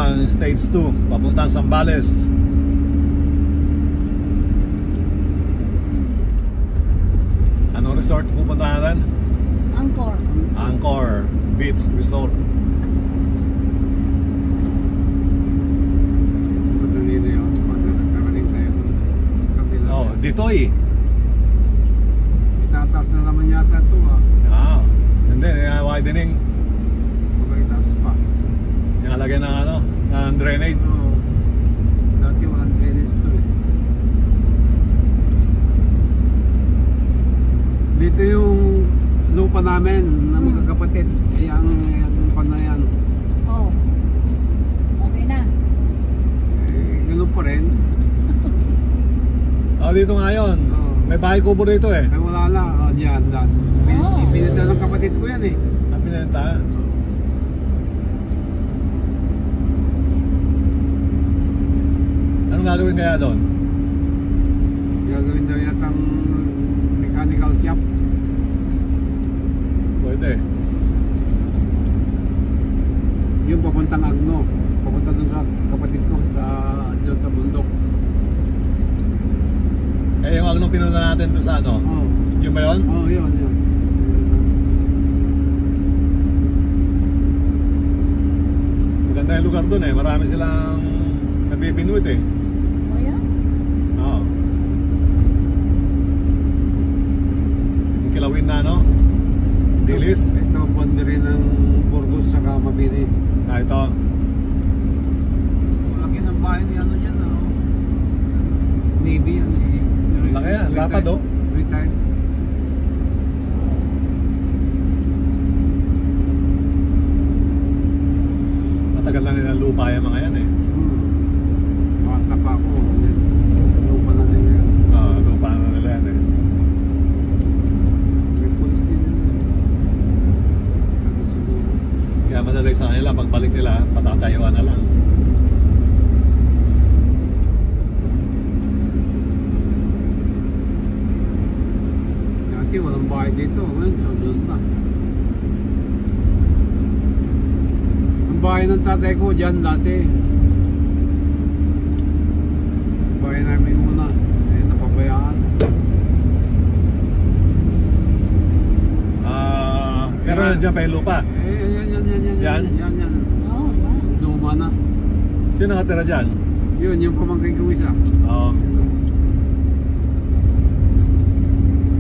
ng Stage 2 papuntang Zambales. Anong resort pupunta natin? Angkor. Angkor Beach Resort. Madali na yun. Magkakaling tayo doon. Oh, Ditoy. Itataas na naman yata ito Ah, hindi, widening. Magkitaas pa. Nilalagay ng ano, ng drainage. Oo. Dati walang drainage ito eh. Dito yung lupa namin na magkakapatid. Kaya ang lupa na yan. Oh. Okay na. Ganun pa rin. Oh, dito nga yun. Oo. May bahay kubo dito eh. Ay wala na. Diyan, dan. Oo. Ipinita ng kapatid ko yan eh. Ah, pinenta. Anong gagawin kaya doon? Gagawin daw yatang mechanical shop. Pwede. Yung papuntang Agno. Papunta dun sa kapatid ko doon sa bundok. Eh, yung anong pinunta natin doon sa ano? Oo. Yung ba yun? Oo, yun. Maganda yung lugar doon eh. Marami silang nabibinuit eh. O yan? Oo. Yung kilawin na no? Dilis. Ito, boundary rin ng Burgos saka Mabini. Ah, ito. Malaki ng bahay ni ano dyan, Navy yan eh. Laki yan, lapad oh. Retired. Matagal na nilang lupa yung mga yan eh. Bata pa ako. Lupa na nila yan. Ah, lupa na nila yan eh. May police din yan. Sabi siguro. Kaya madali sa kanila, pagbalik nila, patatayuan na lang. Dati walang bahay dito. Ngayon, doon pa. Ang bahay ng tatay ko dyan dati. Bahay namin muna. Eh, napabayaan. Ah, pero nandiyan pa yung lupa. Yan. Oo, yan. Luma na. Sino nakatira dyan? Yun, yung pamangkin ko isa. Oo.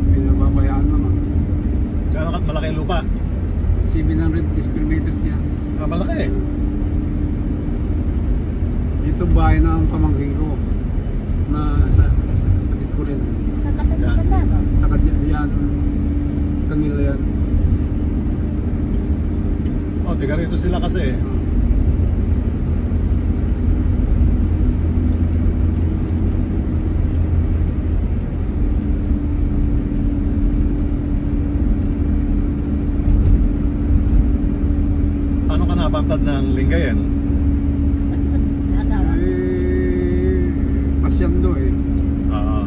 Pinababayaan naman. Gano'n malaki yung lupa? 700 square meters yan. Ah, malaki eh. Ito bahay ng pamangkin ko. Na sa kapatid ko rin. Kakatabi Yan. pa ba? Sa kanya yan. Kanila yan. Oh, tiga rito sila kasi eh. Paano ka napantad ng Lingayen? Asawa. Pasyando eh. Oo.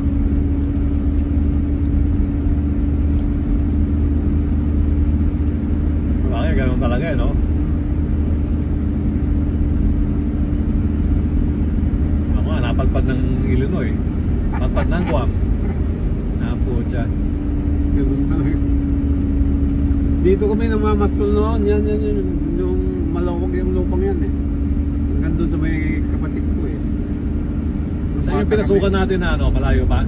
Bakit ganun talaga eh, no? Ako nga, napadpad ng Illinois. Padpad ng Guam. Naputya. Ganun talaga. Dito kami namamastol noon. Yan. Yung malawag yung lupang yan eh. Hanggang doon sa may kapatid ko eh. Saan yung pinasukan natin na ano, malayo pa?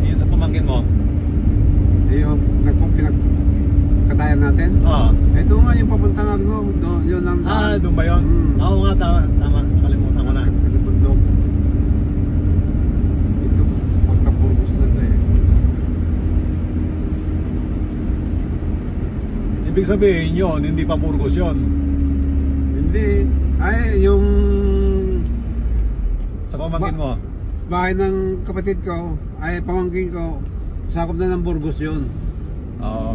Yun sa pamangkin mo? Yung pinagkatayan natin. Oo. Ito nga yung papunta nga doon. Yun ang Ah, doon ba yun? Oo nga, tama. Nakalimutan ko na. Sa bundok. Ito, pagka-Burgos na ito eh. Ibig sabihin yun, hindi pa Burgos yun. Hindi. Ay, yung Sa pamangkin mo? bahay ng kapatid ko, ay pamangkin ko, sakop na ng Burgos yun. Oo.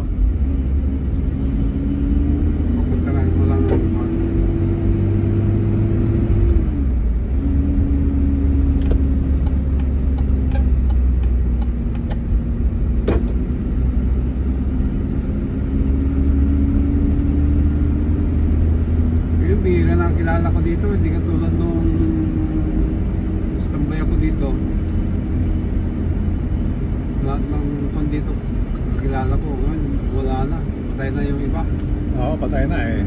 Papunta lang mo lang. Yung bihira nakilala ko dito, hindi katulad nung tambay ako dito. Lahat ng kung dito kilala ko, wala na. Patay na yung iba. Oo, patay na eh.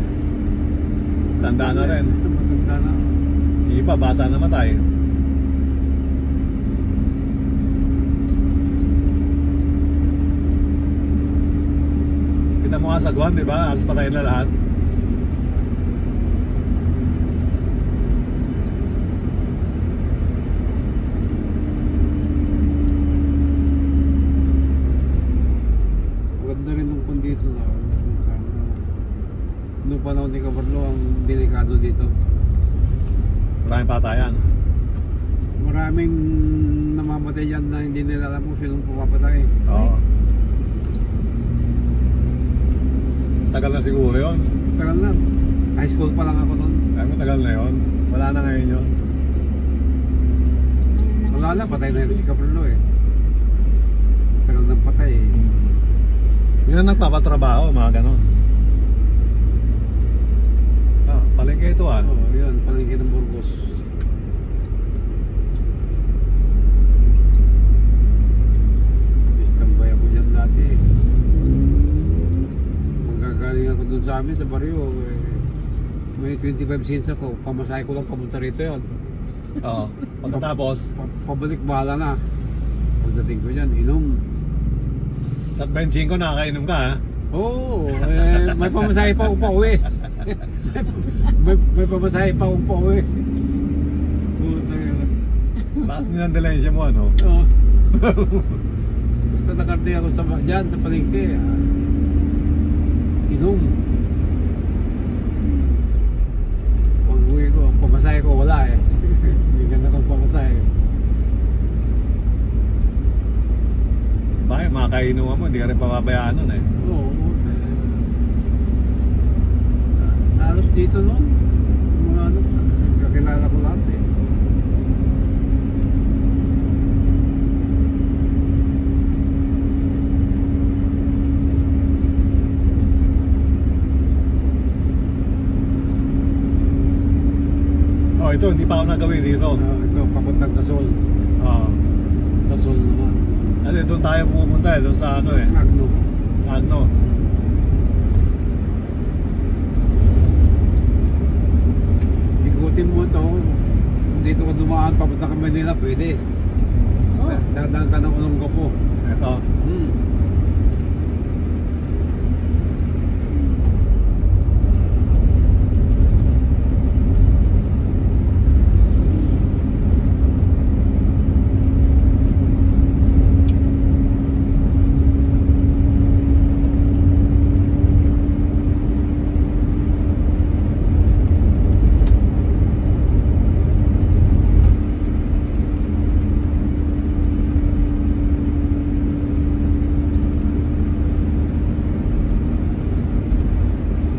Tanda na rin. Matanda na. Yung iba, bata na matay. Kita mo nga sa Guam, di ba? Halos patay na lahat. Maganda rin nung kung dito na. Nung panahon ni Kabarlo, ang delikado dito. Maraming patayan. Maraming namamatay dyan na hindi nila alam kung sinong pumapatay. Oo. Tagal na siguro yun. Tagal na. High school pa lang ako noon. Sabi mo, tagal na yun. Wala na ngayon yun. Wala na, patay na rin si Kabarlo eh. Tagal nang patay eh. Yun ang nagpapatrabaho, mga ganon. Ah, palengke ito ah. Oo, yun. Palengke ng Burgos. Istambay ako dyan dati. Magagaling ako dun sa amin sa baryo. May 25 cents ako. Pamasahe ko lang pamunta rito yun. Oo. Pagkatapos, Pabalik bahala na. Pagdating ko dyan, inom. sa 25 nakakainom ka ha. Oo, may pamasahe pa akong pauwi. may pamasahe pa akong pauwi. Lakas din ang dilensya mo ano. Oo. Basta nakarte ako dyan sa palengke. Inom. Pag uwi ko, pamasahe ko wala eh. Hindi ganda kong pamasahe. Bakit mga kainuman mo, hindi ka rin pababayaan nun eh. Oo. Halos dito noon. Mga ano, kakilala ko lahat eh. Oh, ito, hindi pa ako nagawin dito. Ito, papuntang Tasol. Oo. Tasol naman. Kasi doon tayo pupunta eh, doon sa ano eh. Agno. Agno. Ikutin mo ito. Dito ko dumaan, papunta ka Manila, pwede. Oh, Dadaan ka ng Olongapo. Ito.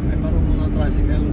May marunong na tricycle.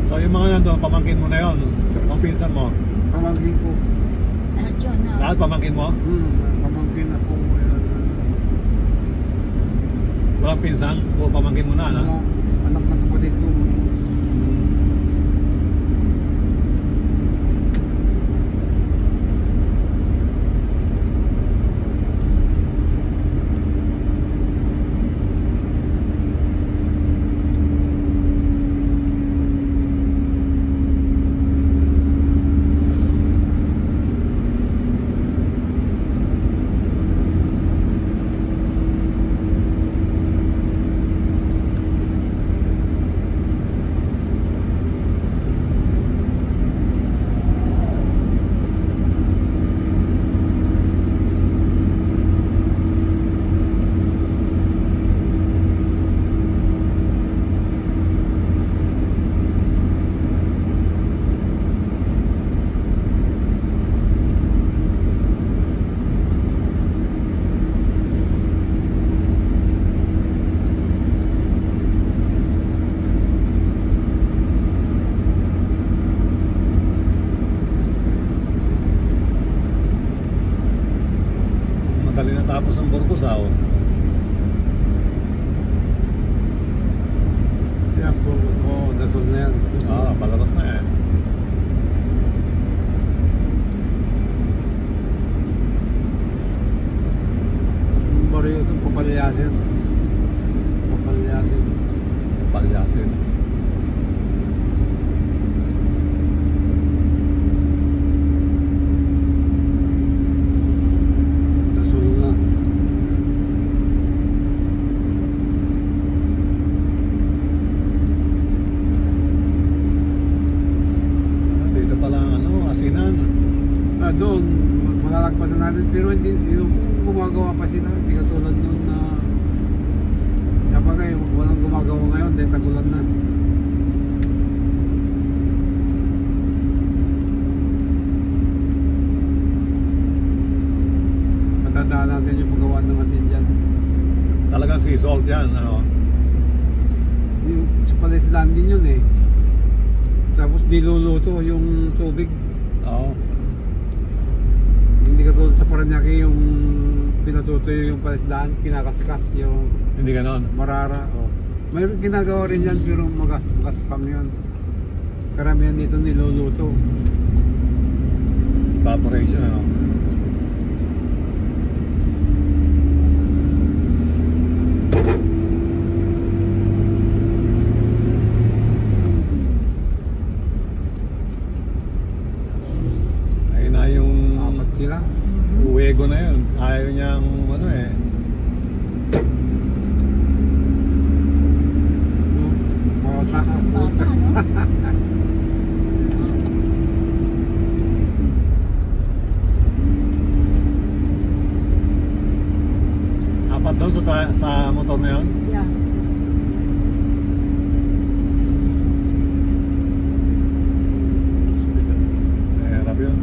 So yung mga nandun, pamangkin mo na yon. O pinsan mo. Pamangkin ko. lahat yun na. Lahat pamangkin mo? Pamangkin ako. Walang pinsan? Puro pamangkin mo na, ano? Anak ng kapatid ko. natapos ang Burgosao. Yeah, Dasol na yan. Palabas na eh. Barrio ito, Papalyasin. Papalyasin. Palyasin. Dasol na. Dito pala ang Asinan. Doon, malalagpasan natin. Pero hindi, yung gumagawa pa sila. Hindi katulad nun na sa bagay, walang gumagawa ngayon dahil tagulan na. Matandaan natin yung paggawa ng asin dyan. Talagang sea salt yan. Yung sa Palesland din yun eh. Tapos niluluto yung tubig. Oo. Hindi katulad sa Paranaque yung pinatutoy yung Palesland, kinakaskas yung Hindi ganon. Marara. Mayroon ginagawa rin yan pero magaspang yun. Karamihan dito niluluto. Evaporation Ayun na yung Apat sila. Uwego na yun. Ayaw niyang Ang bata, no? Apat daw sa motor na yun. Yeah. Hirap yun.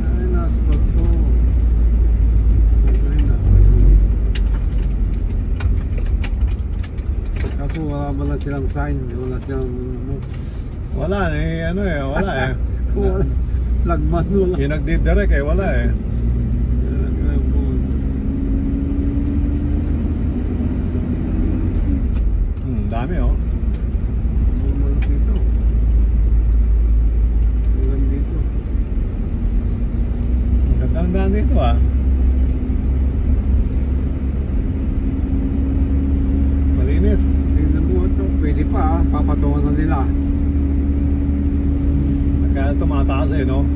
Ay, nasbag ko. Kaso wala silang sign, wala silang Wala wala eh. wala. Lagman wala. Yung nagdidirect wala eh. Dami Walang dito. Walang dito. Ang ganda ng daan dito Malinis. Tingnan mo ito, pwede pa papatungan na nila. Kaya tumataas no?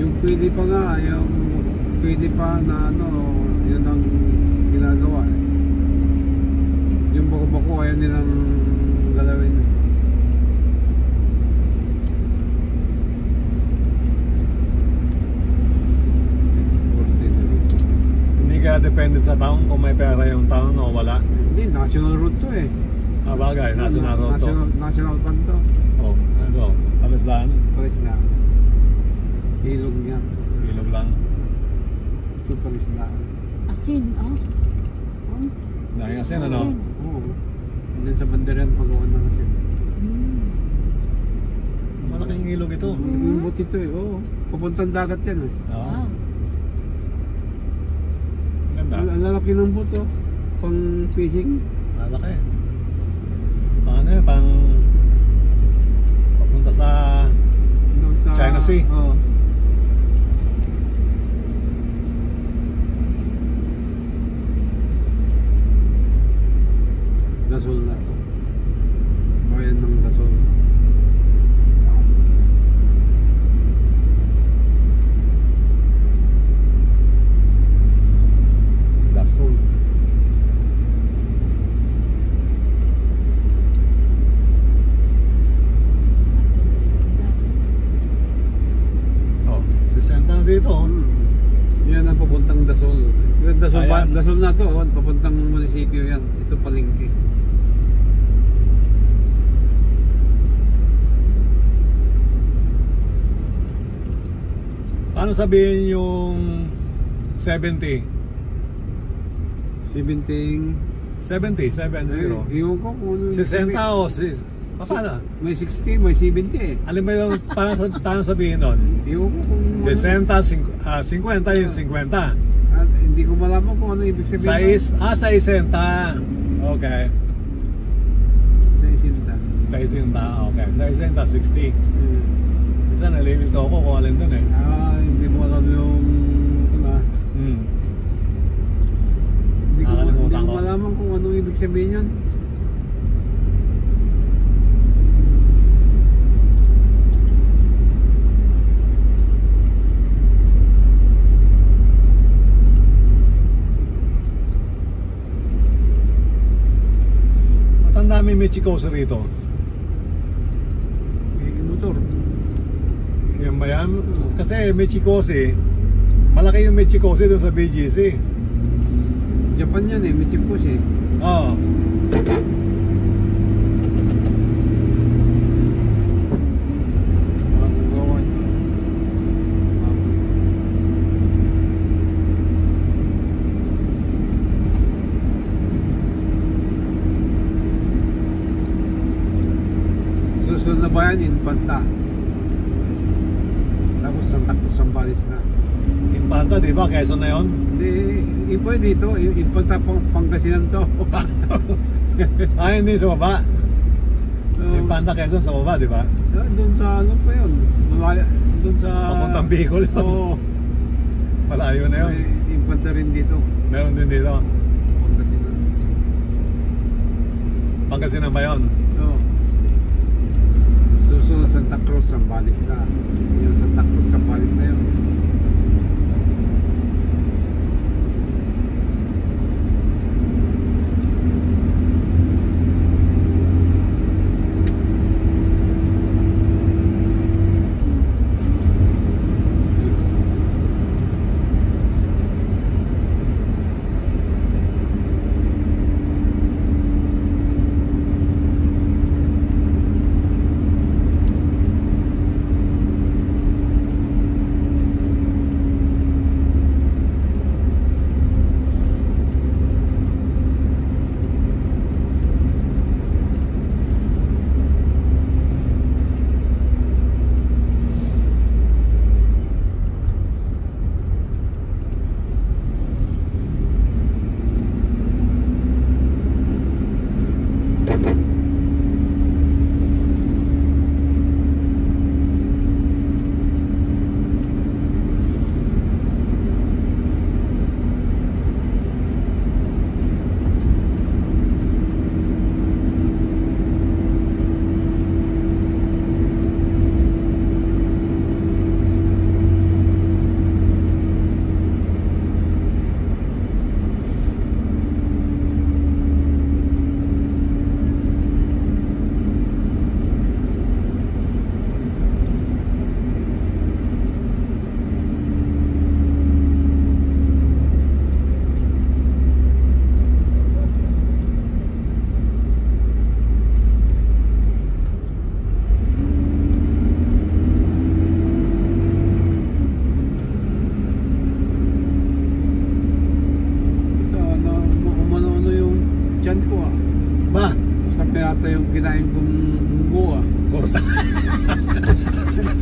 Yung pwede pa nga, yung pwede pa na yun ang ginagawa. Yung bako-bako ayaw nilang galawin. Hindi ka depende sa town kung may pera yung town o wala. Hindi, national road to eh. Bagay, national road to. National fund to. Palislaan. Palislaan. Ilog niya. Ilog lang. Ito palislaan. Asin, oh. Dahil kasi Asin. Oo. And then sa bandaran pagawa ng asin. Malaking ilog ito. Yung boat ito eh, oo. Papuntang dagat yan eh. Oo. Wow. Ganda. Ang lalaki ng boat oh. Pang fishing. Malaki. Pang pang papunta sa Doon sa China Sea. Oo. Dasol na to. Bayan ng Dasol. Dasol. munisipyo yan. Ito palengke. Paano sabihin yung 70? 70? Iwan ko kung ano. 60 o paano? May 60, may 70 eh. Alin ba yung paano sabihin nun? Iwan ko kung 60, 50 yung 50. At hindi ko malaman kung ano ibig sabihin. 60. Okay. 60. 60, okay. 60, 60. Isa nalilito ako kung alin dun eh. Hindi mo alam yung hindi ko malaman kung ano ibig sabihin yan. Ang dami may chikosa rito. May motor. Yan ba yan? Kasi may chikosi. Malaki yung may chikosi doon sa BGC. Japan yan eh, Mitsubishi eh. Oo. Susunod na bayan, Infanta. Tapos Santa Cruz Zambales na. Infanta, di ba? Quezon na yun? Hindi, iba dito, Infanta Pangasinan to. Hindi sa baba. Infanta Quezon sa baba, di ba? Doon sa ano pa yun? Malaya, doon sa... Papuntang Bicol yun. Oo. Malayo na yun. May Infanta rin dito. Meron din dito. Pangasinan. Pangasinan ba yun? Oo. Susunod Santa Cruz Zambales na. Yung Santa Cruz Zambales na yun. Yata yung kinain kong munggo ah.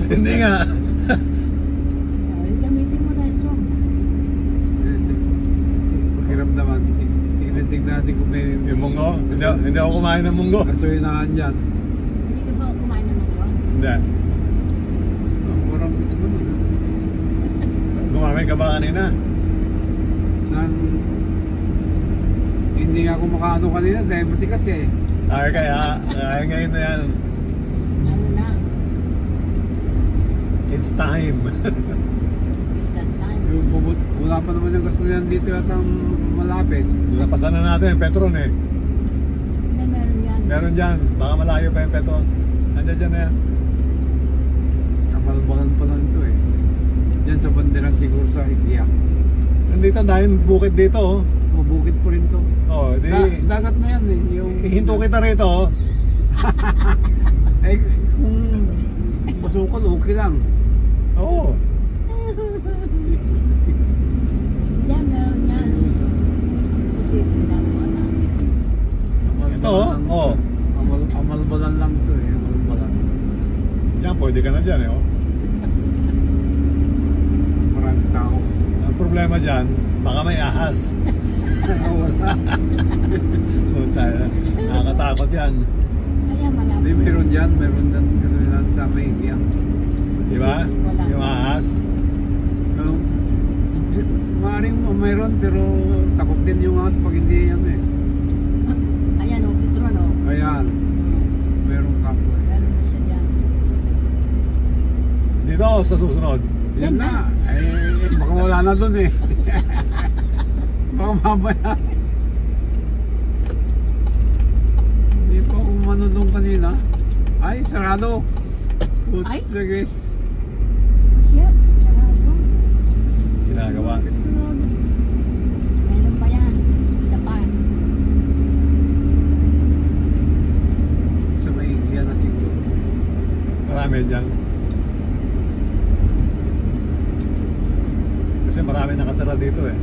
Hindi nga. Gamitin mo restaurant. Pakiramdaman. Tignan natin kung may... Yung munggo? Hindi ako kumain ng munggo. Kasulinahan dyan. Hindi ka ba kumain ng munggo? Hindi. Parang Gumamay ka ba kanina? Hindi nga ako makaano kanina dahil matikas eh. Ay kaya ngayon na yan. Ano na? It's time. It's that time. Wala pa naman yung gasolinahan dito at ang malapit. Lapasan na natin Petron eh. Hindi, meron yan. Meron dyan. Baka malayo pa yung Petron. Nandiyan dyan na yan. Kapalbalan pa lang ito eh. Diyan sa banderan siguro sa Igiyak. Nandito dahil bukid dito oh. mabukit po rin to. Oh, di, Dagat na yan eh. Yung, hinto kita rito. Oh. Eh, kung masukal, okay lang. Oo. Diyan, meron yan. Posible na mo na. Ito, oh. Amalbalan lang to eh. Amalbalan. Diyan, pwede ka na dyan, eh. Oh. Maraming tao. Ang problema dyan, baka may ahas. Wala. Puta, nakakatakot yan. Kaya malapit. Hindi, meron dyan kasi sa media. Di ba? Wala. Yung ahas. Maaaring mayroon pero takot din yung ahas pag hindi yan eh. Ayan o, Petron o. Ayan, meron kapo eh. Meron na siya dyan. Dito sa susunod. Yan na. Eh, baka wala na dun eh. Baka mamaya. Hindi pa umano doon kanina. Ay, sarado. Ay? Putregis. Oh shit, sarado. Ginagawa. Sarado. Meron pa yan. Isa pa. Sa media na siguro. Marami dyan. Kasi marami nakatira dito eh.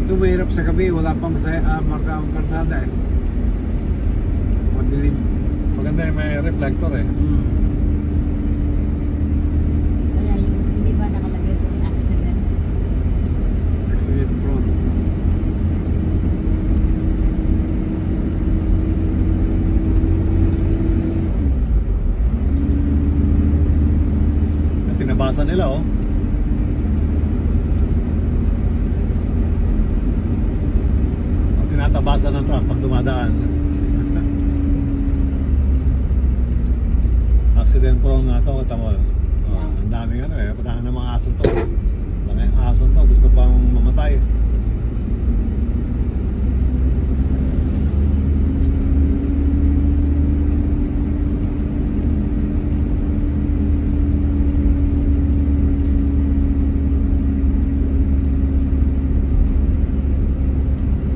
Ito mahirap sa gabi, wala pang marka ang karsada eh. Madilim. Maganda yung may reflector eh. Kaya yung hindi ba nakalagay doon accident? Accident prone. Tinabasa nila oh. Ang tinatabasan ng truck pag dumadaan. Accident prone nga to, kita mo. Oh, ang daming ano eh, patahan ng mga aso to. Lang yung aso to, gusto pang mamatay.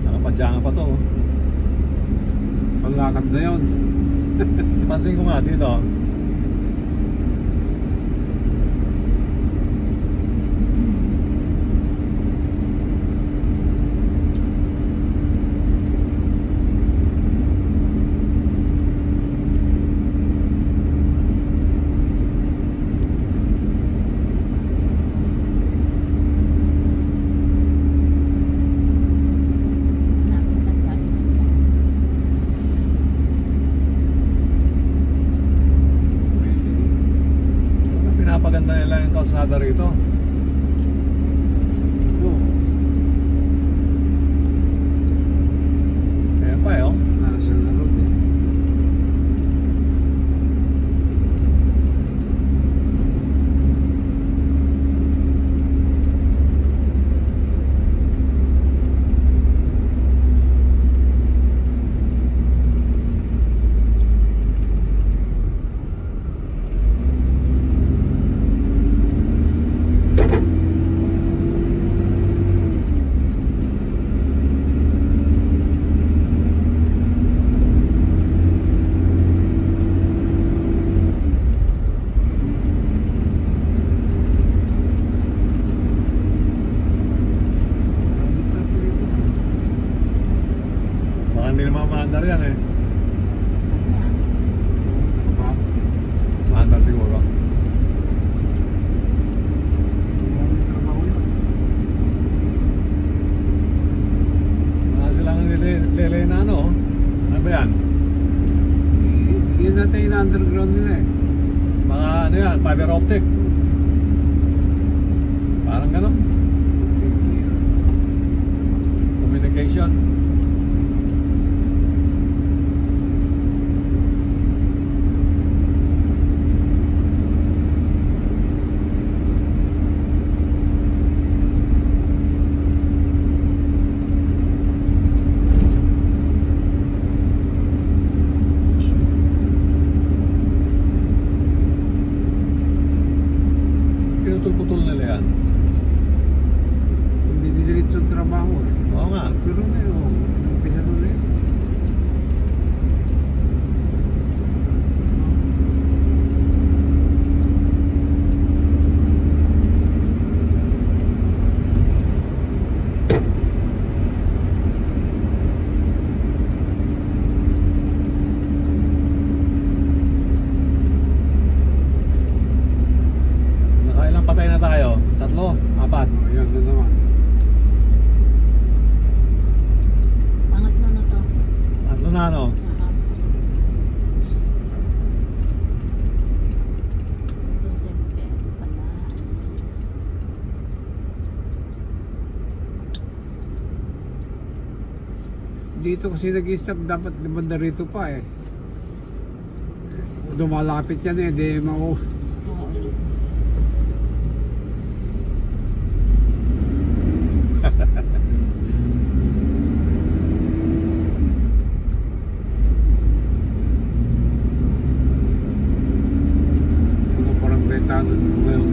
Nakapadyangan pa to. Oh. Panlakad na yun. Pansin ko nga dito. Lapit ang gas mo dyan. Pinapaganda nila yung kalsada rito. Oo. Ayan pa eh oh. National road eh. Baka hindi naman maandar yan eh. Kanya. Baba. Maandar siguro. Maraming trabaho yun. Wala silang lele na ano oh. Ano ba yan? Yun natin yung underground nila eh. Mga ano yan, fiber optic. Parang gano'n. Communication. na ano. Doon sa Impero pala. Dito kasi nag-stop, dapat banda rito pa eh. Dumalapit yan eh, di mau... Oo. Ano parang retano ngayon.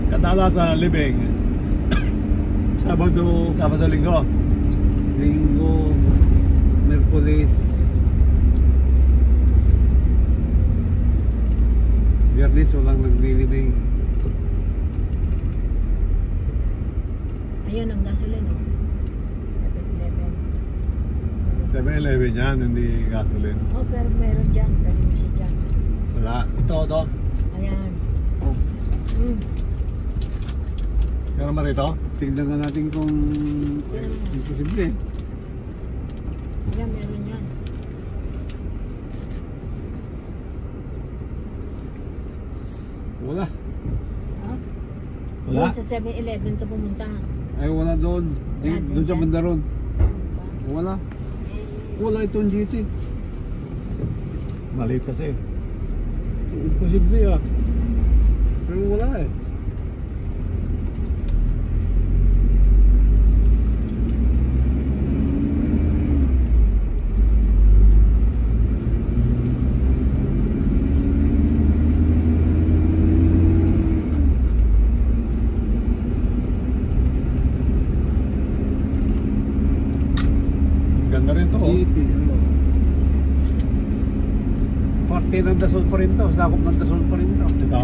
Kadalasan libing Sabado, Sabado, Linggo. Linggo, Merkulis, Biyernes walang naglilibing. Ayun ang gasolina, no? 7-Eleven yan, hindi gasoline. Oh, pero meron dyan. Dali mo siya dyan. Wala. Ito. Ayan. Oh, Meron ba rito? tignan nga natin kung imposible. Ayan, meron yan. Wala. Ha? Wala. Doon sa 7-Eleven ka pumunta. Ay wala doon. Doon sa banda ron. Wala. Wala itong GT. Maliit kasi. Imposible ah. Pero wala eh. Ganda rin to. GT. Parte ng Dasol pa rin to. Sakop ng Dasol pa rin to. Ito.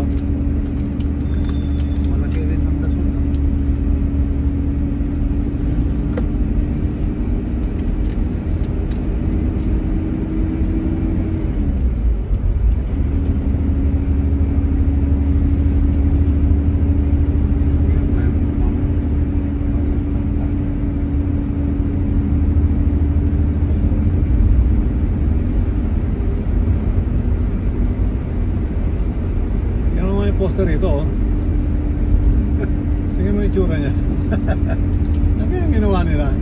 Malaki rin ng Dasol. Yan naman yung poster rito. Oh. Tingnan mo yung itsura niya. Ano yung ginawa nila?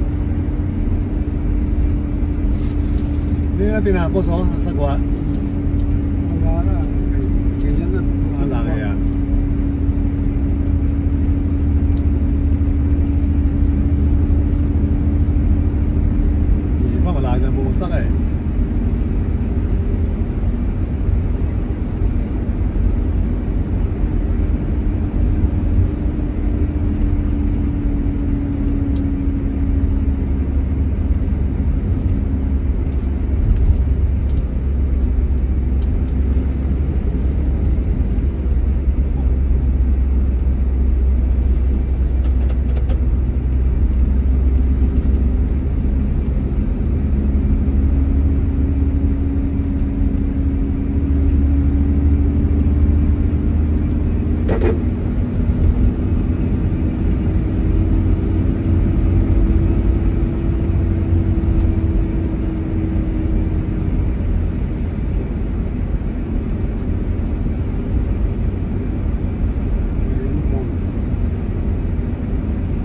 Hindi na tinapos, oh. Nasagwa. Wala na. Ganyan na. Wala kaya. Yung iba, malaki na bumagsak eh.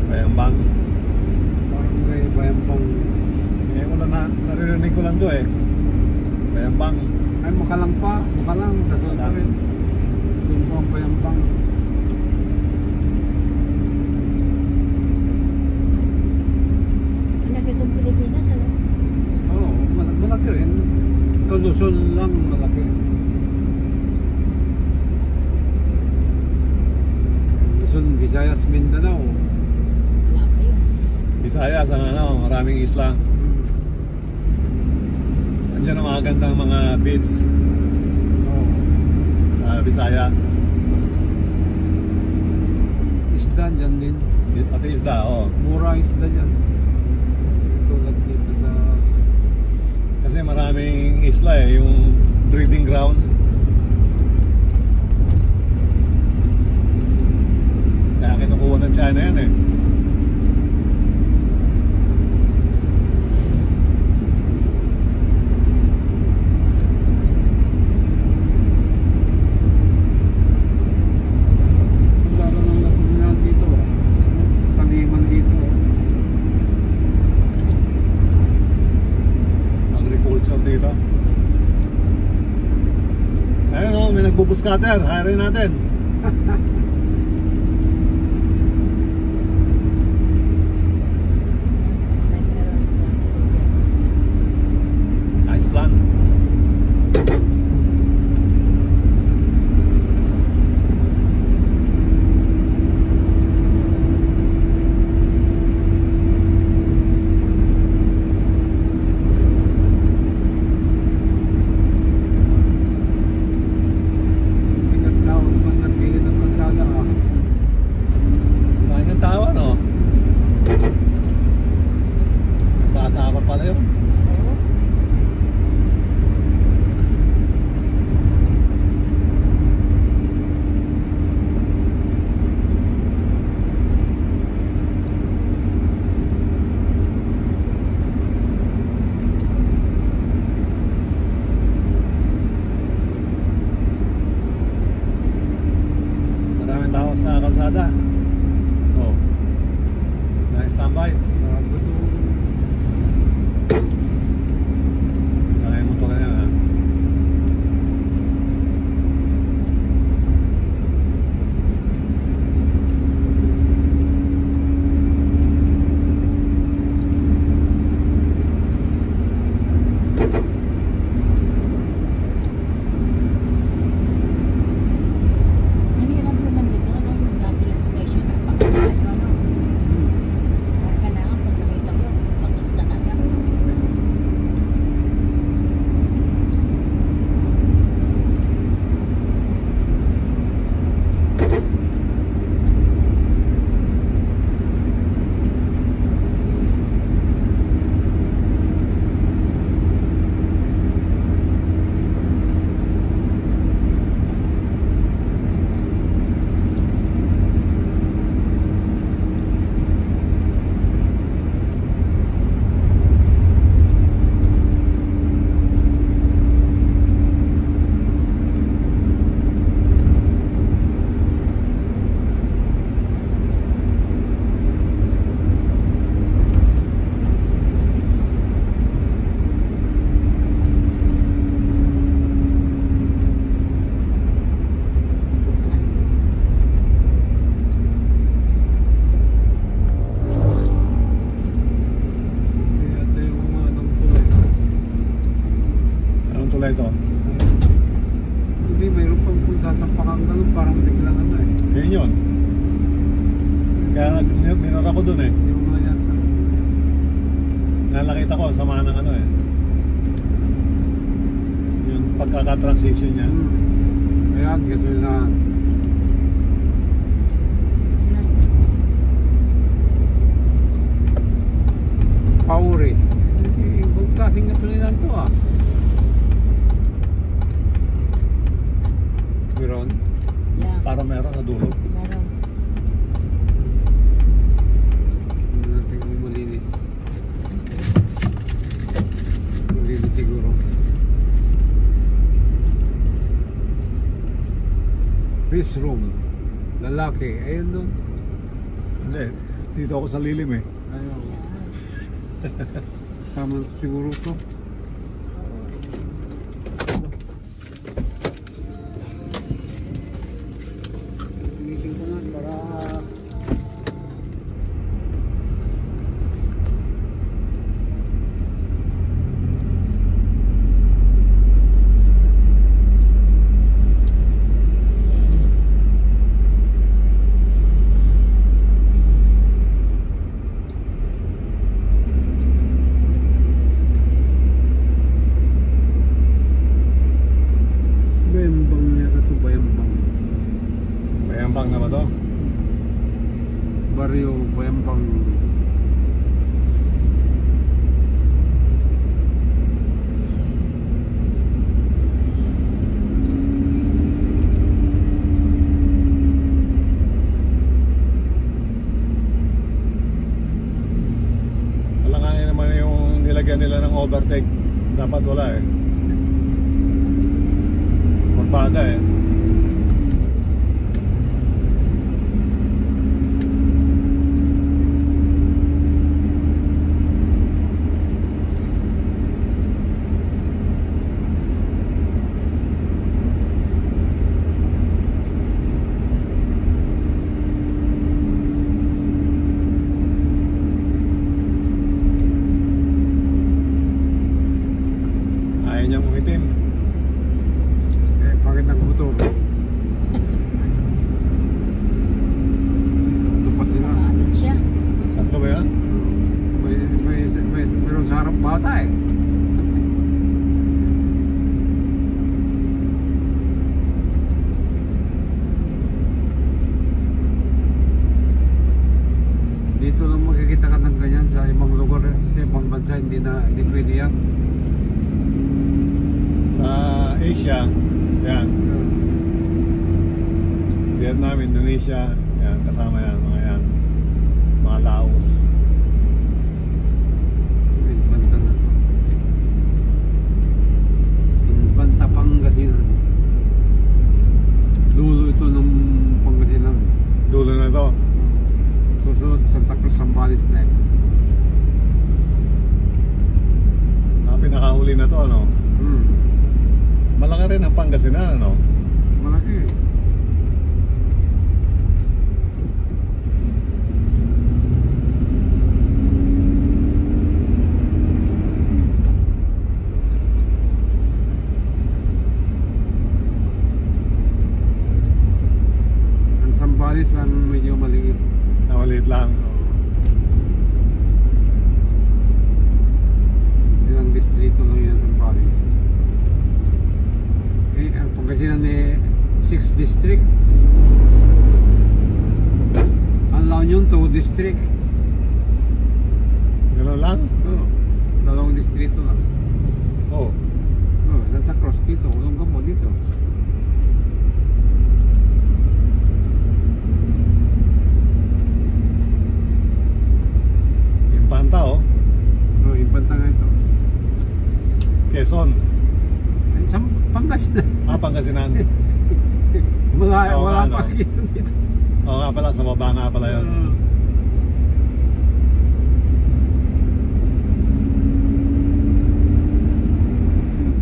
Bayambang. Parang may bayambang. Eh, wala na. Naririnig ko lang to eh. Bayambang. Ay makalang pa. Makalang. Dasol pa rin. Doon po ang bayambang. Malaki itong Pilipinas, ano? Oo. Malaki rin. Sa Luzon lang malaki. Luzon, Visayas, Mindanao. Wala pa yun. Visayas, ang ano, maraming isla. Andiyan ang mga gandang mga beach Oo. sa Bisaya. Isda dyan din. Pati isda, oh. Mura isda dyan. Tulad dito sa... Kasi maraming isla eh. Yung breeding ground. Kaya kinukuha ng China yan eh. Wala ka nang nasunod dito. Taniman dito. Agriculture dito. Ayun o, may nagbubuskater. Hirin natin. May meron na sila. Nice plan. Tingnan tao naman sa gilid ng kalsada ah. Dahil ng tao, no? Bata pa pala yun. Oo. Maraming tao sa kalsada. Oh. Naka-standby. Sabado. Kaya yung motor na yan, ha? Ang hirap naman dito, no? Yung gasoline station. Pagkakayo, ano? Kailangan pag nakita mo, pagkas ka na agad. Bukas na. Kaya ito yung mga anong tulay. Anong tulay ito? Hindi, mayroon pang kung sasampakan ganun parang biglang ano eh. Yun yun. Kaya minura ko dun eh. Yung mga yata. Nakita ko, sama ng ano eh. Yung pagkaka-transition niya. Ayan, gasolinahan. Pauri. Ibang klaseng gasolinahan to ah. Meron? Yeah, Para meron na dulo. meron. Hindi natin kung malinis. Malinis siguro. Fish room. Lalaki. Ayun doon. Hindi, dito ako sa lilim eh. Ayun. Tama siguro to. Tinitin ko na para Lagyan nila ng overtake. Dapat wala eh. Kurbada eh. Ayaw niyang umitim. Eh, bakit nagbuto? Ito pa sila. Agad siya. Tatlo ba yan? Meron sa harap bata eh. Dito lang makikita ka ng ganyan sa ibang lugar, sa ibang bansa hindi pwede yan. Sa Asia, yan. Vietnam, Indonesia, yan, kasama yan, mga yan. Mga Laos. Yung banta na to. Yung banta Pangasinan. Dulo ito ng Pangasinan. Dulo na to. Susunod Santa Cruz, Zambales na eh. Pinakahuli na to, ano? Malaki rin ang Pangasinan, ano? Malaki. Ang Zambales ang medyo maliit. Maliit lang. Ilang distrito lang yan sa Zambales. Eh, ang Pangasinan eh 6 district. Ang La Union 2 district. Gano'n lang? Oo. Dalawang distrito lang. Oo. Oh, Santa Cruz dito, Olongapo dito. Impanta, oh. Oh, yung banta nga ito. Quezon. Ay, sa Pangasinan. Pangasinan. Wala, Oo, wala ano? pa Quezon dito. Oo nga pala, sa baba nga pala yun.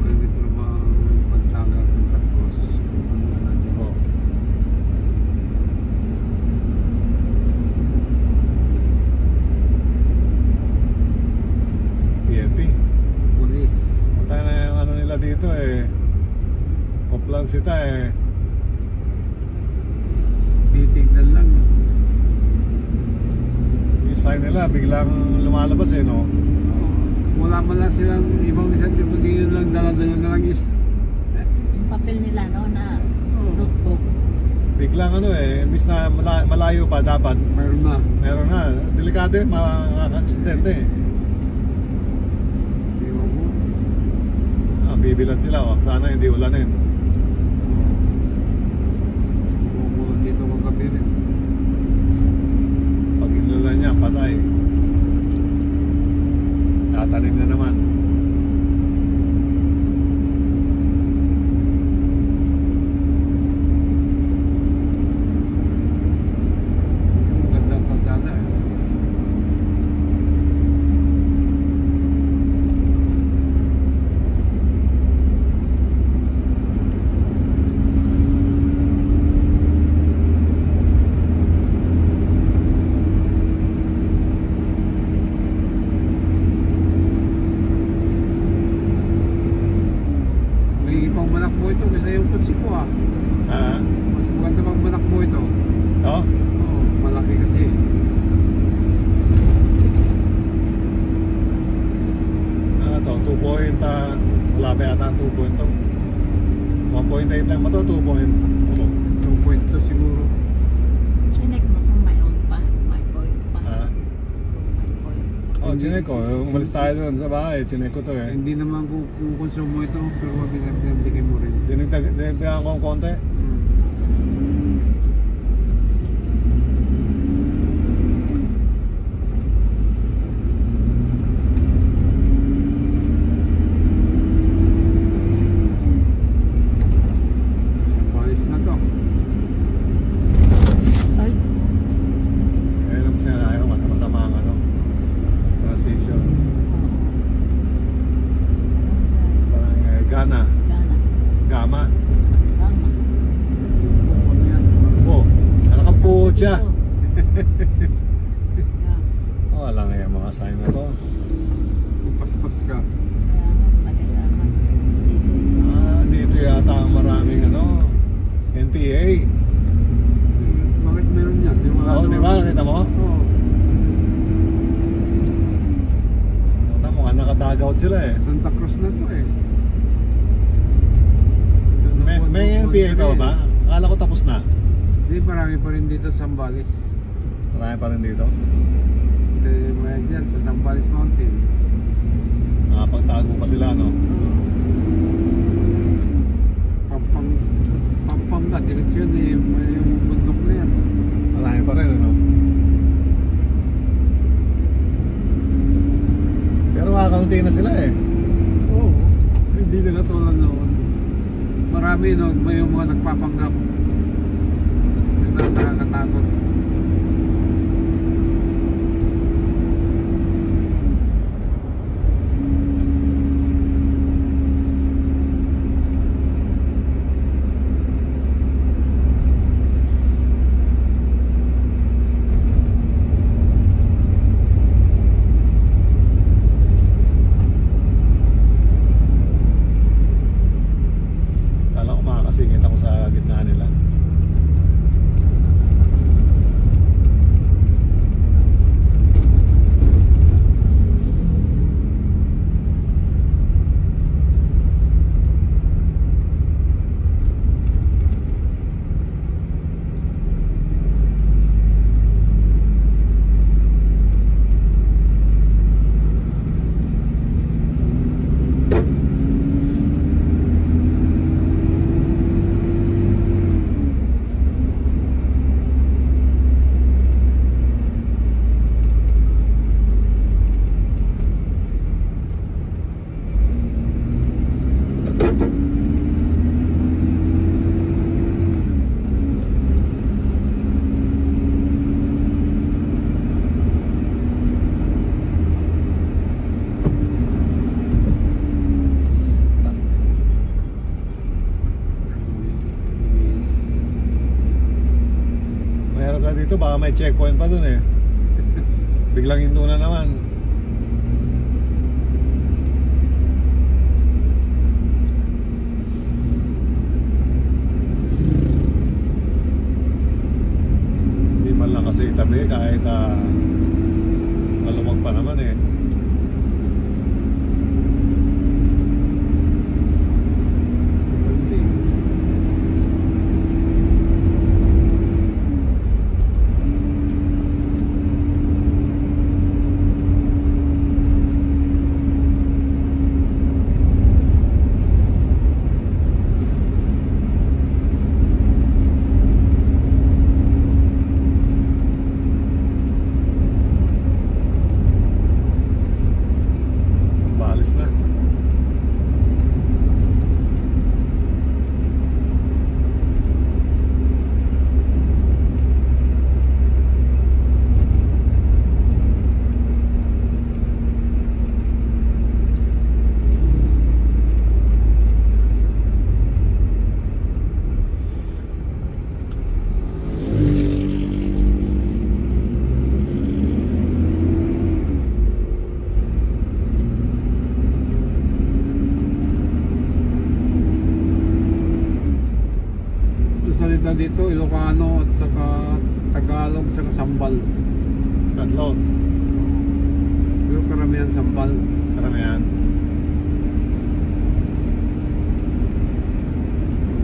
Kilometro ba ang Pantaga, Santa Cruz? Oo. PNP. Pulis. Punta na yung ano nila dito eh. Oplan sita eh. Titignan lang. Yung sign nila biglang lumalabas eh, no? Wala man lang silang ibang isang kundi yun lang dala-dala na lang isa. Yung papel nila, no, na notebook. Biglang ano eh, imbis na malayo pa dapat. Mayroon na. Meron na. Delikado eh, makaka-accident eh. Iwan mo. Bibilan sila, oh. Sana hindi ulanin. Iwan mo dito kagabi rin. Pag inulan niya, patay. Tatanim na naman. Gandang kalsada. May ibang manakbo ito kasi yung kutsi ko ah. Mas maganda pang manakbo ito. Oh? Oo, malaki kasi. Ano to? 2 point, wala pa yata ang 2 point to. 1.8 lang ba to? 2 point. Oo. 2.2 siguro. Chinek mo kung may oil pa. May oil pa. May oil. Oh, chinek ko. Umalis tayo doon sa bahay. Chinek ko to eh. Hindi naman kukonsumo ito, pero pinagdikin mo rin. Dinagdagan ko ng konti. PA pa ba? Akala ko tapos na. Hindi, marami pa rin dito sa Zambales. Marami pa rin dito. May dyan sa Zambales Mountain. Nakapagtago pa sila, no? Pampanga, direksyon yung bundok na yan. Marami pa rin, ano? Pero kakaunti na sila eh. Oo, hindi na katulad noon. Marami no, may yung mga nagpapanggap. Yung nakakatakot. Kala ko makakasingit ako sa gitna nila. Mayroon ka dito, baka may checkpoint pa dun eh. Biglang hinto na naman. Hindi man lang kasi itabi kahit maluwag pa naman eh. Sambales na. Salita dito, Ilocano at saka Tagalog saka Sambal. Tatlo. Pero karamihan Sambal. Karamihan.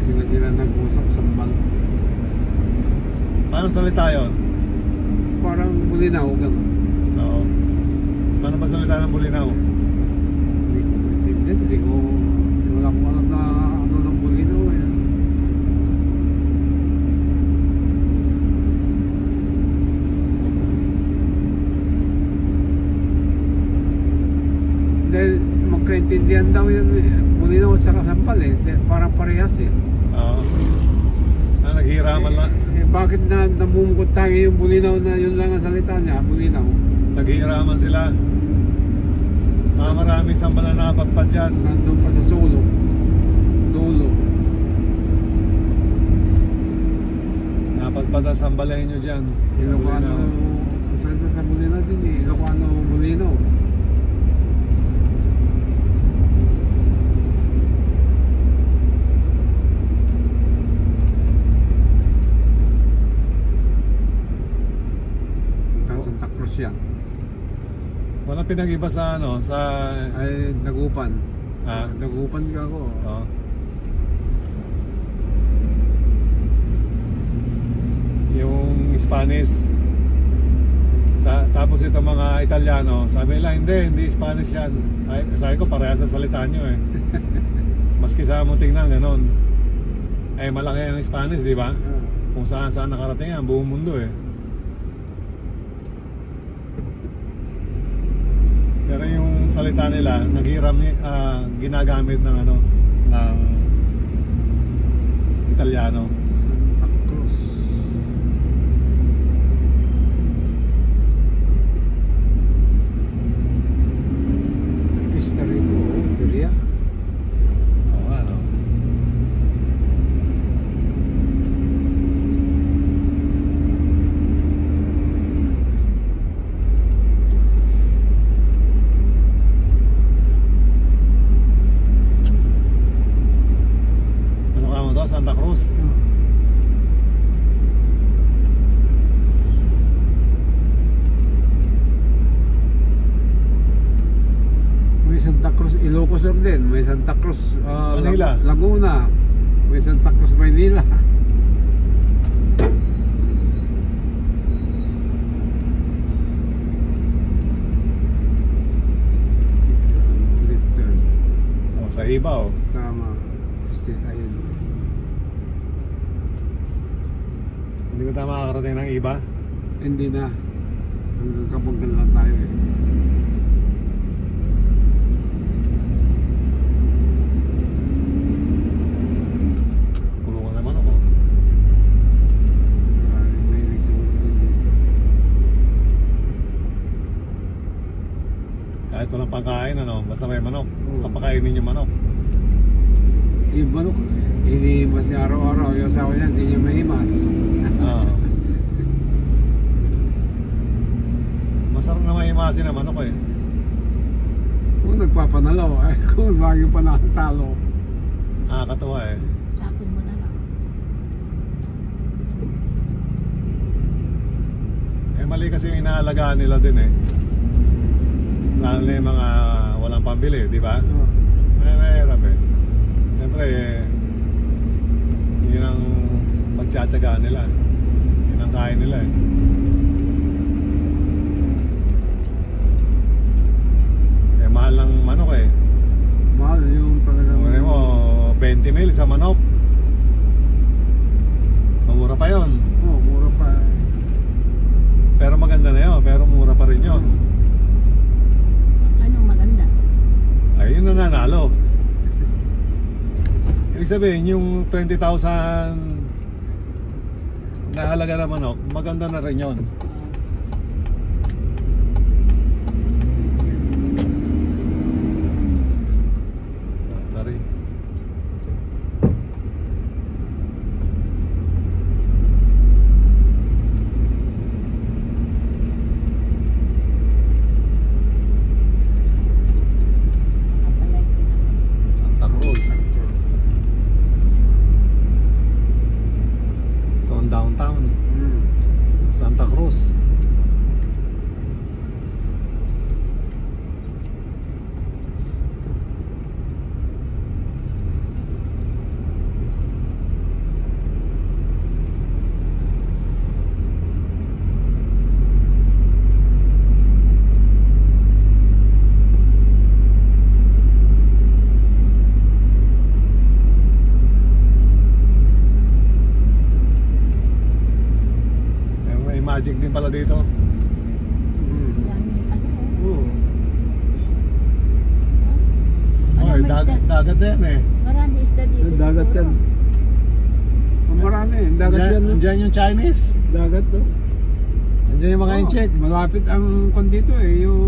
Sila nag-usap Sambal. Paano salita yun? Parang Bulinaw, gano'n. Oo. Paano ba salita ng Bulinaw? Hindi ko maintindihan, wala ko alam na ano ng Bulinaw eh. Dahil magkaintindihan daw yun eh. Bulinaw at saka Sambal eh. Parang parehas eh. Oo. Naghihiraman lang. Bakit namumukot tangi yung Bulinaw na yun lang ang salita niya, Bulinaw? Naghihiraman sila. Maraming Sambal na napagpad dyan. Nandun pa sa sulok. Dulo. Napagpad ang Sambaleño dyan. Ilocano, ang salita sa Bulinaw din eh. Ilocano, Bulinaw. Santa Cruz yan. Walang pinag-iba sa ano, sa... Ay, Dagupan. Ah? Dagupan ka ako. Oo. yung Spanish. Tapos itong mga Italiano, sabi nila hindi Spanish yan. Sabi ko parehas sa salita nyo eh. Maski sa mo tingnan ganon. Eh malaki ang Spanish, di ba? Kung saan nakarating yan, buong mundo eh. Pero yung salita nila, ginagamit ng ng Italiano. Santa Cruz. Pista rito, Piria. Oo, ano. Ano ka mo to? Santa Cruz? May Santa Cruz, Ilocos Sur din. May Santa Cruz, Manila. Laguna. May Santa Cruz, Maynila. Return. Oh, sa iba oh. Sama. State ayun. Hindi ko tayo makakarating ng iba. Hindi na. Hanggang Kabanggan lang tayo eh. Kulungan naman ako. May nagsimula din. Kahit walang pangkain, basta may manok. Oo. Kapakainin yung manok. Yung manok, hinihimas niya araw-araw. Yung asawa niya, hindi niya mahimas. Oo. Masarap na mahimasin ang manok eh. Kung nagpapanalo, kung bago pa nakatalo. Nakakatuwa eh. Tapon mo na lang. Mali kasi yung inaalagaan nila din eh. Lalo na yung mga walang pambili, di ba? Mahirap eh. Siyempre yun ang pagtsatsagaan nila. Yun ang kain nila eh. Mahal ng manok eh. Mahal yung talagang... Kunin mo 20 mil sa manok. Mamura pa yon. Oo, mura pa. Pero maganda na yun. Pero mura pa rin yun. Anong maganda? Ay, yun nananalo. Ibig sabihin, yung 20,000 na halaga na manok, maganda na rin yun. Tari. Santa Cruz. Ito ang downtown. Santa Cruz. May magic din pala dito. Daming ano. Oo. Oy, May isda. dagat na yan eh. Marami isda dito Yung dagat siguro. yan. Marami. Dagat yan. No? Andiyan yung Chinese. Dagat to. Andiyan yung mga incheck. Malapit ang kondito eh. Yung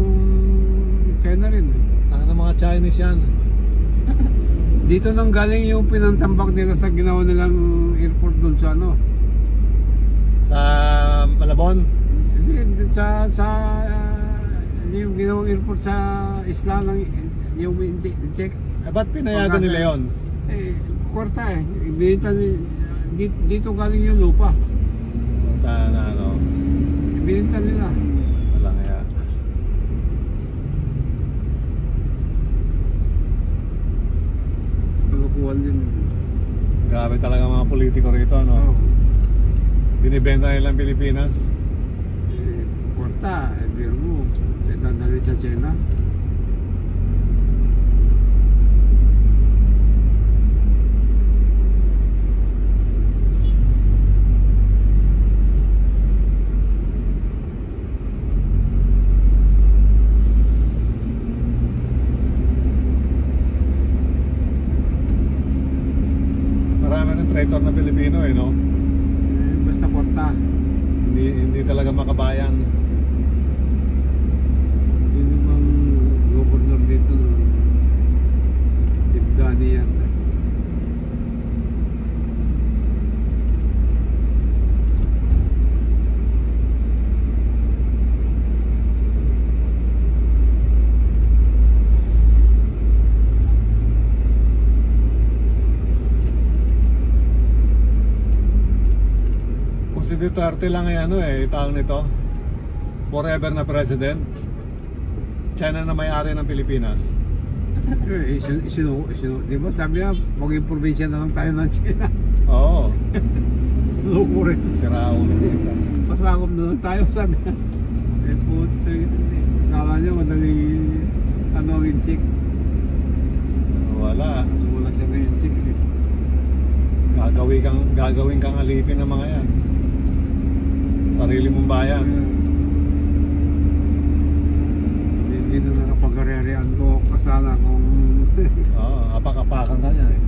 China rin eh. Taka ng mga Chinese yan. Dito nang galing yung pinantambak nila sa ginawa nilang airport dun sa ano. Sa Malabon. Hindi, yung ginawang airport sa isla ng yung check. Ba't pinayagan nila yon? Eh, kwarta eh. Dito galing yung lupa. Punta na Bininta nila. wala kaya. Kalukuhan din. Grabe talaga mga politiko rito, no? Oh. Binibenta nilang Pilipinas. Kwarta, biro mo, dadali sa China. Marami ng traitor na Pilipino eh, no? Basta kwarta. Hindi talaga makabayan. Sino bang governor dito no? Ibdani yata. Kung si Duterte lang ay ano eh, tawag nito, forever na president. China na may-ari ng Pilipinas. Di ba sabi niya, maging probinsya na lang tayo ng China. Oo. Loko rin. Sira ulo nito. Pasakop na lang tayo, sabi niya. Eh, puto. Kala niya madaling ano ang inchik. Wala. Wala siya na inchik. Gagawin kang alipin ng mga yan. Sarili mong bayan. Hindi na nakapag-arerean ko kasala kung Oo, apak-apakan ka niya eh.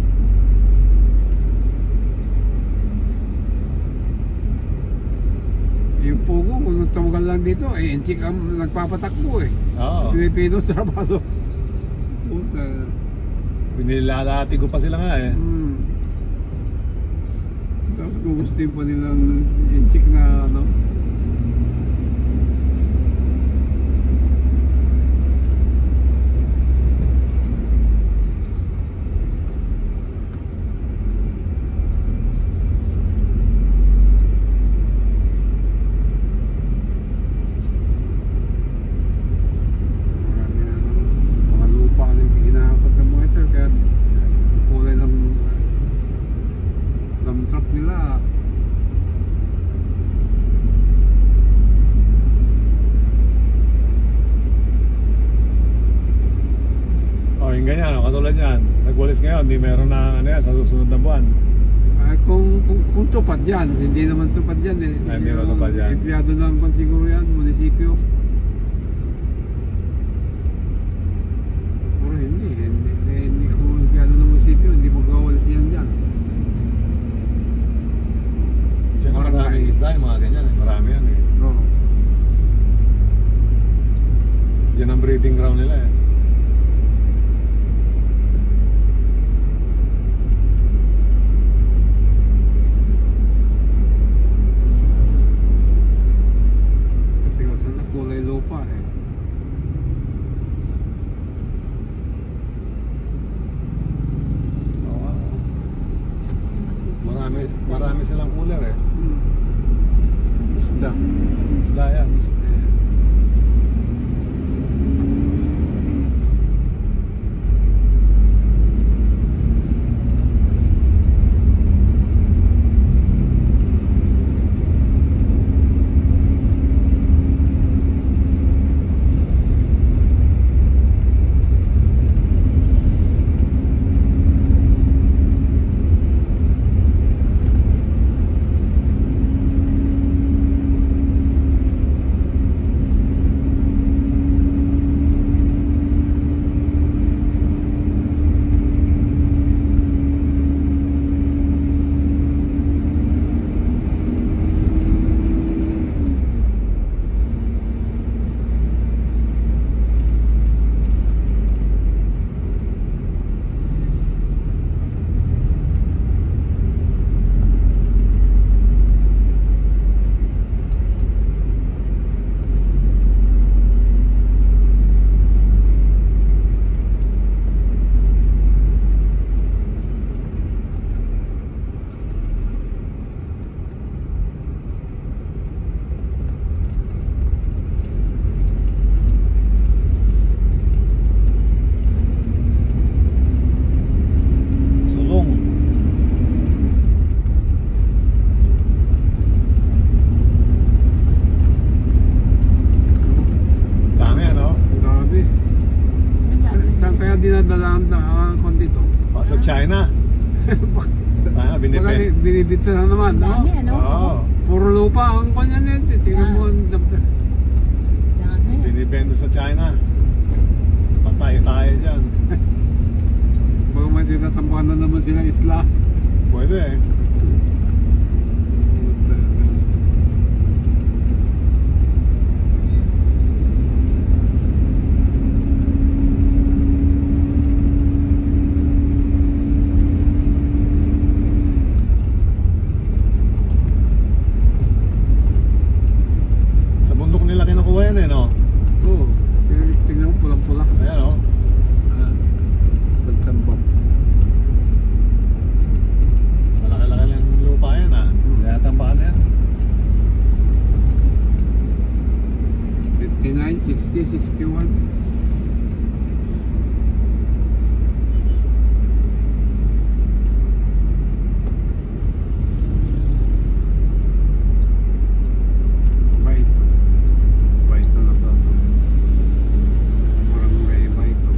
yung pugo kung nagtawagan lang dito eh inchik ang nagpapatakbo eh. Oo. Pilipino trabaho. Puta. Binilalati ko pa sila nga eh. Tapos kung gusto pa nilang inchik na ano. Truck nila Yung ganyan, katulad yan. Nagwalis ngayon, di meron na ano yan, sa susunod na buwan. kung tupad yan, hindi naman tupad yan eh. Hindi naman tupad yan. Empleyado naman siguro yan, munisipyo. Pero hindi kung empleyado ng munisipyo, hindi magawalis yan dyan. Diyan maraming isda, yung mga ganyan eh. Marami yan eh. Oo. Diyan ang breeding ground nila eh. Patigasan na kulay lupa eh. Oo. Marami silang cooler eh. Isda. Isda yan. Tayo, binibenta. Binibitsa na naman, no? Dami, ano? Oo. Puro lupa ang kanya nito. Tingnan mo ang Dami. Binibenta sa China. Patay tayo dyan. Baka may tinatambuhan na naman sila isla. Pwede eh. Sa bundok nila kinukuha yan eh, no? Oo. Tingnan mo pulang-pula. Ayan, oh. Pagtambak. Malaki-laki lang yung lupa yan, ah. Kaya tambakan na yan. 59, 60, 61. Baito. Baito na ba ito? Barangay Baito.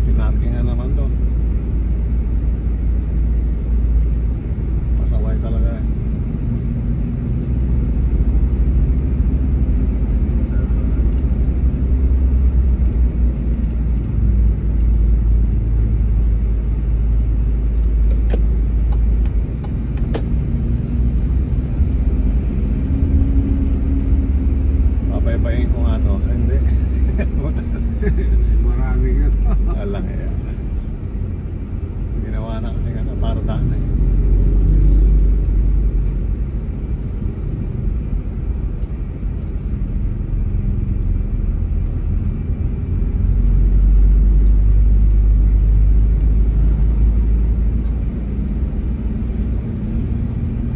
Pinarking nga naman to. Pasaway talaga eh. Papaypayin ko nga to. Hindi. Marami nga. Alang eh. Ginawa na kasi nga para daan eh.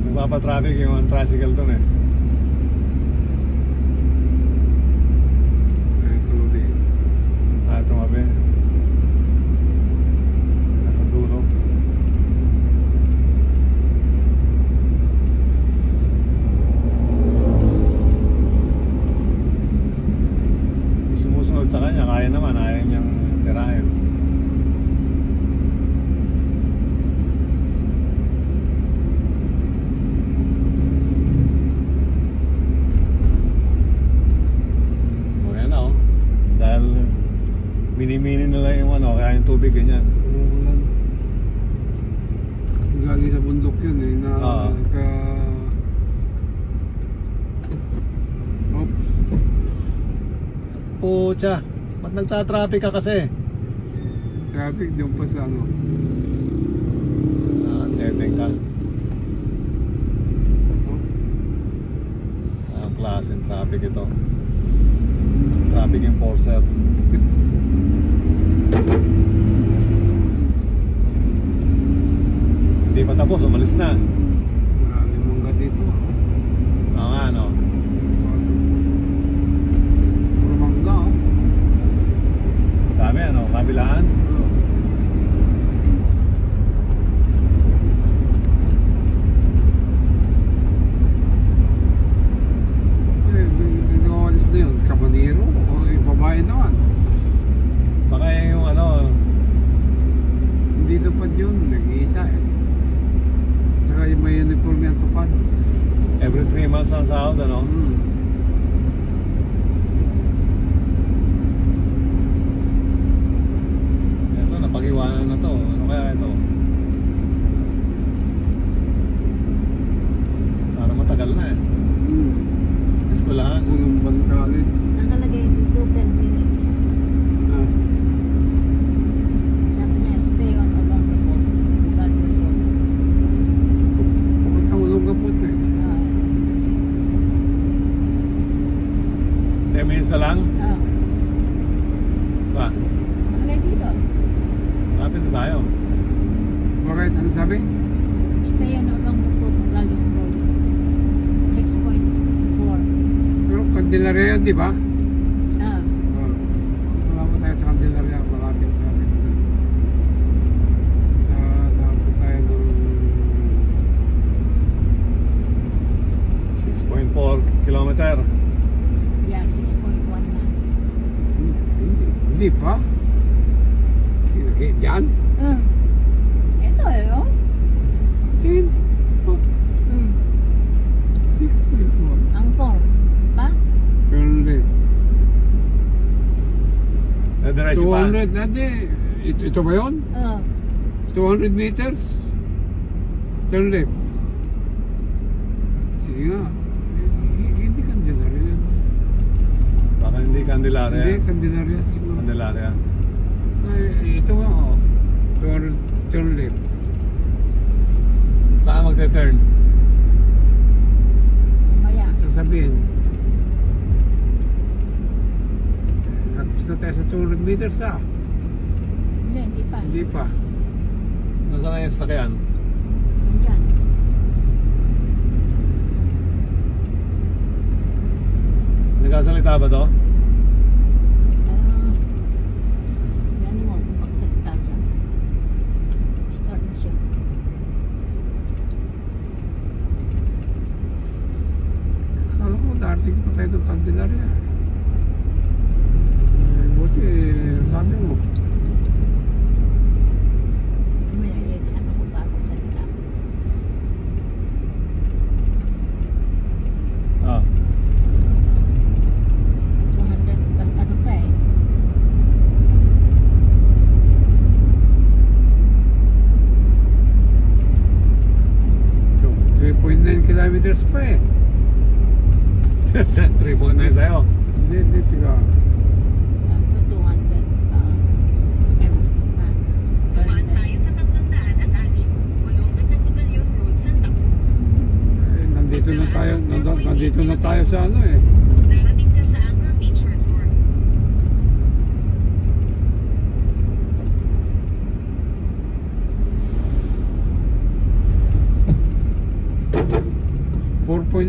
Nagpapatraffic yung tricycle dun eh. Ito din. Tumabi. Nasa dulo. Yung sumusunod sa kanya, kaya naman, ayaw niyang tirahin. O yan na, oh. Dahil mini-mini nila yung ano, kaya yung tubig ganyan. Umuulan. Galing sa bundok yun eh. Na ka... Oh, Pucha, ba't nagtatraffic ka kasi? traffic doon pa sa ano. Teteng ka. Oh, Ang klaseng traffic ito. Traffic enforcer. Hindi pa tapos, umalis na. maraming mangga dito. Oo nga, no? Puro mangga oh. Dami, ano? Kabilaan. Nagawalis na yun. Kabanero o yung babae naman. Baka yung ano, Hindi tupad yun. Nag-iisa eh. Saka yung may uniform yan tupad. every 3 months ang sahod, ano? Ito, napag-iwanan na to. Ano kaya ito? Para matagal na eh. Eskwelahan. Punong ban college. Nakalagay dito 10 minutes. Ah, Sabi niya, stay on along the boat. Garden road. Kapag sa ulong kapot eh. minutes na lang? Oo. Ba? Malay dito. Kapit na tayo. Bakit? Ano sabi? Stay on along the Putugalong Road. 6.4. Pero Candelaria yan, di ba? Ah. Malapit tayo sa Candelaria. Malapit. Dapat tayo ng 6.4 kilometer. Yeah, 6.1 na. Hindi pa. Diyan? Ito oh. 10. Oh, Mm. 6.1. Angkor. Diba? Pero hindi. Diretso pa. 200 na di. Ito ba yun? 200 meters. Turn left. Sige nga. Hindi Candelaria yan. Baka hindi Candelaria. Hindi Candelaria siguro. Candelaria. Ay, ito nga oh. 200 turn left. Saan magte-turn? Mamaya. Sasabihin. Nagpis na tayo sa 200 meters ah. Hindi pa. Hindi pa. Nasaan na yung sakyan? Nandyan. Nagkasalita ba to? Ano mo, kung magsalita siya. Start na siya. Akala ko darating pa tayo ng Candelaria. Buti sabi mo. Mamaya, yes, ano ko ba magsalita? Ah. 200, ano pa eh. So, 3.9 kilometers pa eh. 3.9 sa'yo. Hindi, tiga. After 200, Dumaan tayo sa 306, na Putugalong Road, Santa Cruz. Nandito na tayo sa ano eh. Darating ka sa Anchor Beach Resort.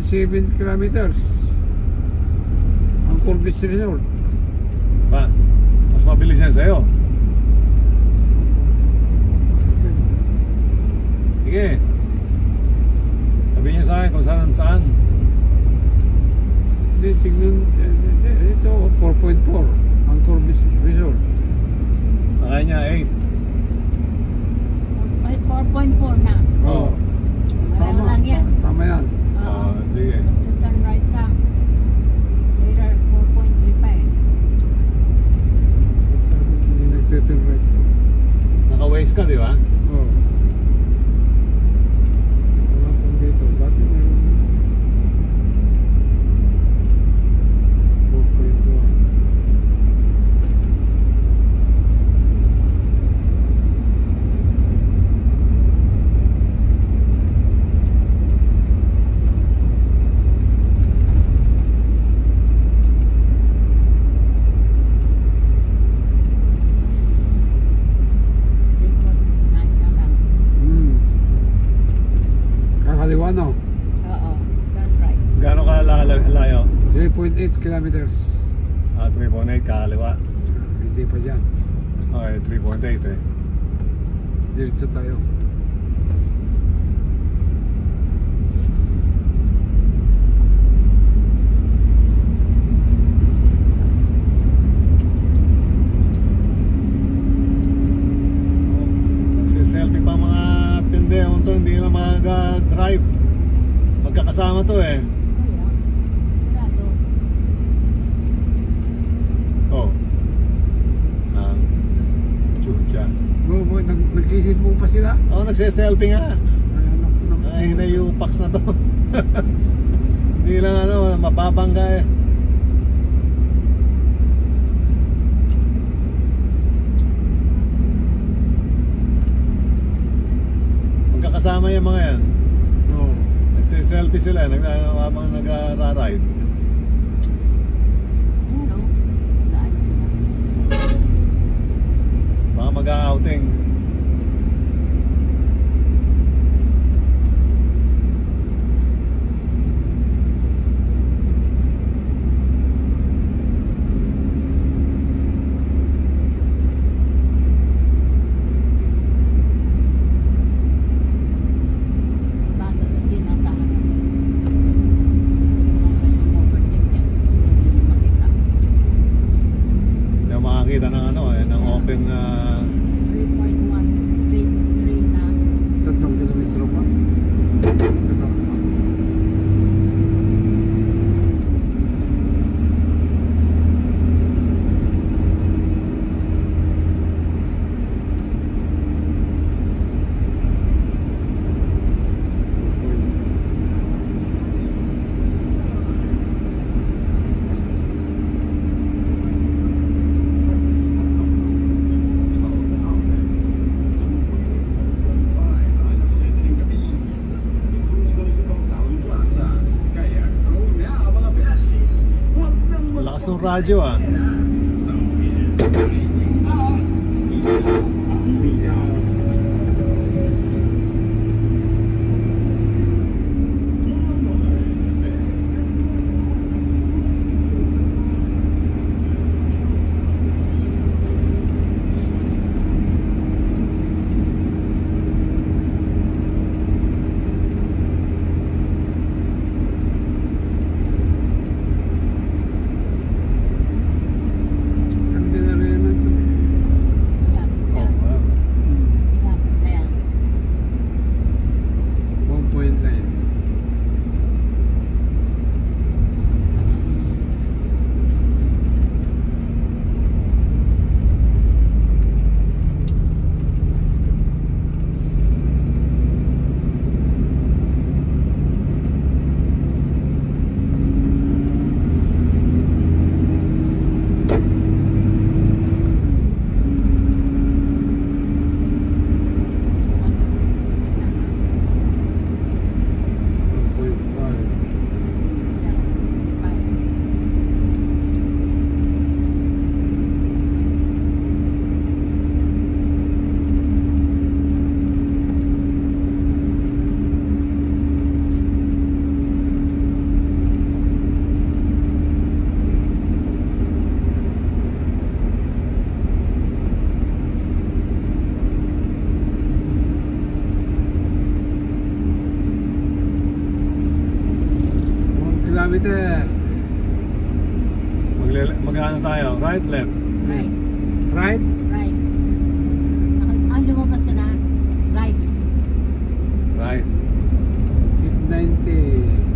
.7 kilometers. Ang Corbis Resort. Ba? Mas mabilis yan sa'yo. Sige. Sabihin niyo sa akin kung saan. Hindi, tignan. Ito, 4.4. Ang Corbis Resort. Sa kanya, 8. Ay, 4.4 na. Oo. Parang lang yan. Tama yan. Oo, sige. Turn right ka. Later, 4.3 pa eh. At sabi, hindi nagtiturn right to. Naka-waste ka, di ba? Oo. Wala pang dito. Dati meron dito. 4.1. Kakaliwa no? Oo. Turn right. Gano'n ka layo? 3.8 kilometers. 3.8 kaliwa. Hindi pa dyan. Okay, 3.8 eh. Diretso tayo. Nagsiselfie pa mga pendehon to, hindi na mag-drive. Magkakasama to eh. Wala. Sarado. Oh. Chucha. Nagsisit mo pa sila? Oh, nagsiselfie nga. Ay, anak ko naman. Ay, na-upax na to. Hindi lang ano, mababangga eh. Magkakasama yung mga yan. Oo. Nagsiselfie sila habang nagra-ride. Lakas ng radyo ah. Ganda na rin ito. Lapit Oh, na. Lapit na yan. 1.9. Six na. 1.5. Five. Kilometer. Mag-ano tayo? Right, left? Right. Right? Right. Lumabas ka na. Right. Right. 890.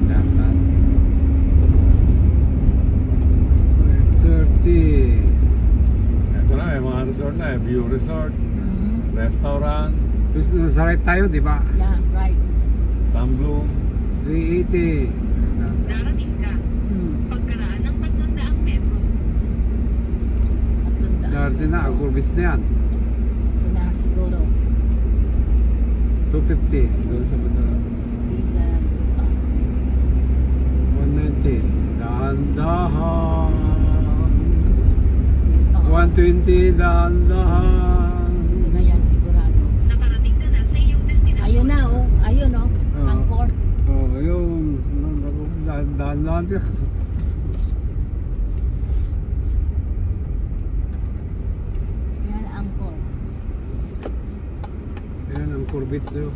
Dapat 530. Ito na, may mga resort na eh. View Resort, restaurant, Tapos nasa right tayo, di ba? Yeah, right. Sunbloom. 380. Darating ka. Pagkaraan ng 300 metro. Darating na, ang Corbis na yan. Ito na siguro. 250. Doon sa banda. Bida. 190. Dahan-dahan. Oh, 120. Dahan-dahan. ito na yan sigurado. Nakarating ka na sa iyong destinasyon. Ayun na oh. Ayun oh. Oo. Angkor. Oh, yung dahan-dahan. Yan Angkor. Yan ang Corbis yun.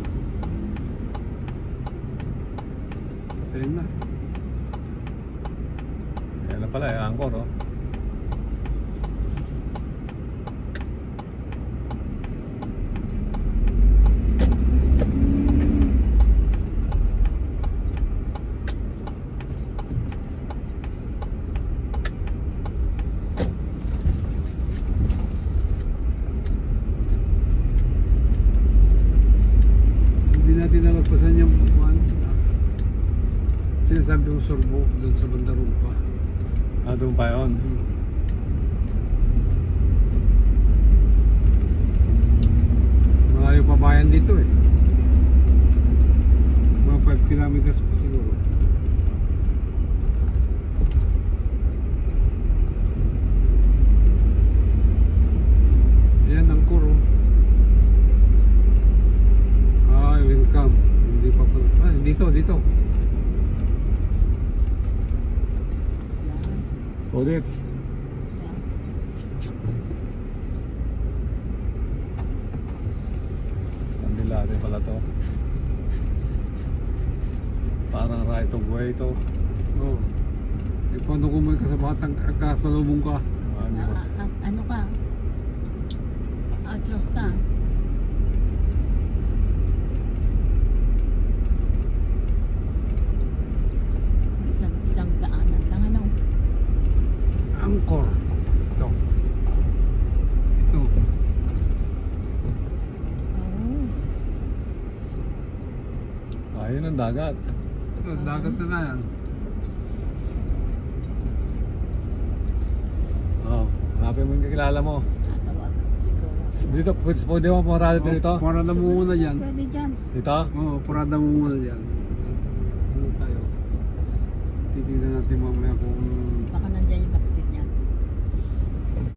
Sa'yo na. Yan na pala eh, Angkor oh. Hindi natin nalagpasan yung sinasabi yung Sorbo doon sa Bandarumpa. Ah, doon pa yun. Malayo pa bayan dito eh. Mga 5 kilometers pa siguro. Yan ang Kuro. Ay, welcome. Hindi pa pala. Ah, dito. Yan. Audits. Yan. Kandilate pala to. Parang right of way to. Oh. Eh, paano kung may kasabatang kasalubong ka? Ah, hindi ko. Ano ka? Atros ka. Isang daanan lang ano. Angkor. Ito. Ito. Oh. Ayun ang dagat. Dagat na nga yan. Oh, hanapin mo yung kakilala mo. Tatawagan ko siguro. Dito, pwede mo pumarada dito? Parada mo muna dyan. Pwede dyan. Dito? Oo, parada mo muna dyan. Ano tayo? Titignan natin mamaya kung Baka nandyan yung